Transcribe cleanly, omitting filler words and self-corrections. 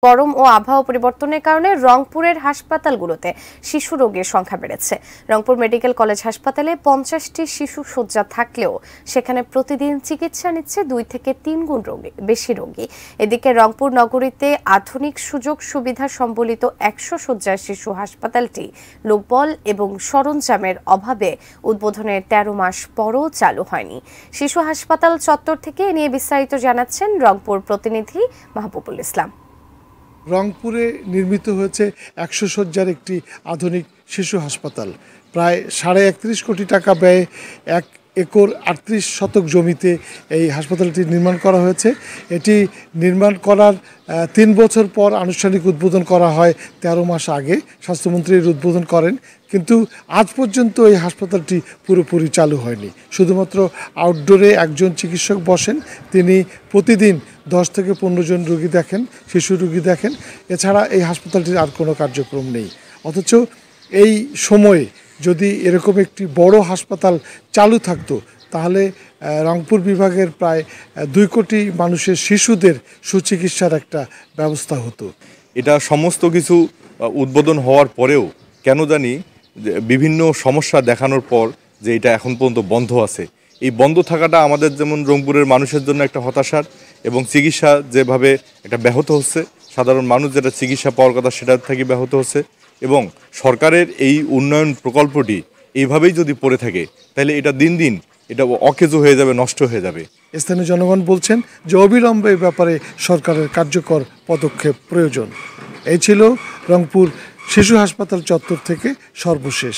গরম ও আবহাওয়া পরিবর্তনের কারণে রংপুরের হাসপাতালগুলোতে শিশু রোগীর সংখ্যা বেড়েছে। রংপুর মেডিকেল কলেজ হাসপাতালে 50টি শিশু শয্যা থাকলেও সেখানে প্রতিদিন চিকিৎসা নিচ্ছে 2 থেকে 3 গুণ বেশি রোগী। এদিকে রংপুর নগরীতে আধুনিক সুযোগ সুবিধা সম্বলিত 100 শয্যার শিশু হাসপাতালটি লোকবল এবং সরঞ্জামের অভাবে উদ্বোধনের 13 মাস পরও চালু হয়নি। শিশু হাসপাতাল চত্বর থেকে এ নিয়ে বিস্তারিত জানাচ্ছেন রংপুর প্রতিনিধি মাহবুবুল ইসলাম। রংপুরে নির্মিত হয়েছে 100 শয্যার একটি আধুনিক শিশু হাসপাতাল। প্রায় 31.5 কোটি টাকা ব্যয়ে 1 একর 38 শতক জমিতে এই হাসপাতালটি নির্মাণ করা হয়েছে। এটি নির্মাণ করার 3 বছর পর আনুষ্ঠানিক উদ্বোধন করা হয় 13 মাস আগে। স্বাস্থ্যমন্ত্রী এর উদ্বোধন করেন, কিন্তু আজ পর্যন্ত এই হাসপাতালটি পুরোপুরি চালু হয়নি। শুধুমাত্র আউটডোরে একজন চিকিৎসক বসেন, তিনি প্রতিদিন 10 থেকে 15 জন রোগী দেখেন, শিশু রোগী দেখেন। এছাড়া এই হাসপাতালটির আর কোনো কার্যক্রম নেই। অথচ এই সময়ে যদি এরকম একটি বড় হাসপাতাল চালু থাকতো, তাহলে রংপুর বিভাগের প্রায় 2 কোটি মানুষের শিশুদের সুচিকিৎসার একটা ব্যবস্থা হতো। এটা সমস্ত কিছু উদ্বোধন হওয়ার পরেও কেন জানি বিভিন্ন সমস্যা দেখানোর পর যে এটা এখন পর্যন্ত বন্ধ আছে। এই বন্ধ থাকাটা আমাদের যেমন রংপুরের মানুষের জন্য একটা হতাশার, এবং চিকিৎসা যেভাবে এটা ব্যাহত হচ্ছে, সাধারণ মানুষ যেটা চিকিৎসা পাওয়ার কথা সেটা থেকে ব্যাহত হচ্ছে, এবং সরকারের এই উন্নয়ন প্রকল্পটি এইভাবেই যদি পড়ে থাকে তাহলে এটা দিন দিন এটা অকেজো হয়ে যাবে, নষ্ট হয়ে যাবে। স্থানীয় জনগণ বলছেন যে অবিলম্বে এই ব্যাপারে সরকারের কার্যকর পদক্ষেপ প্রয়োজন। এই ছিল রংপুর শিশু হাসপাতাল চত্বর থেকে সর্বশেষ।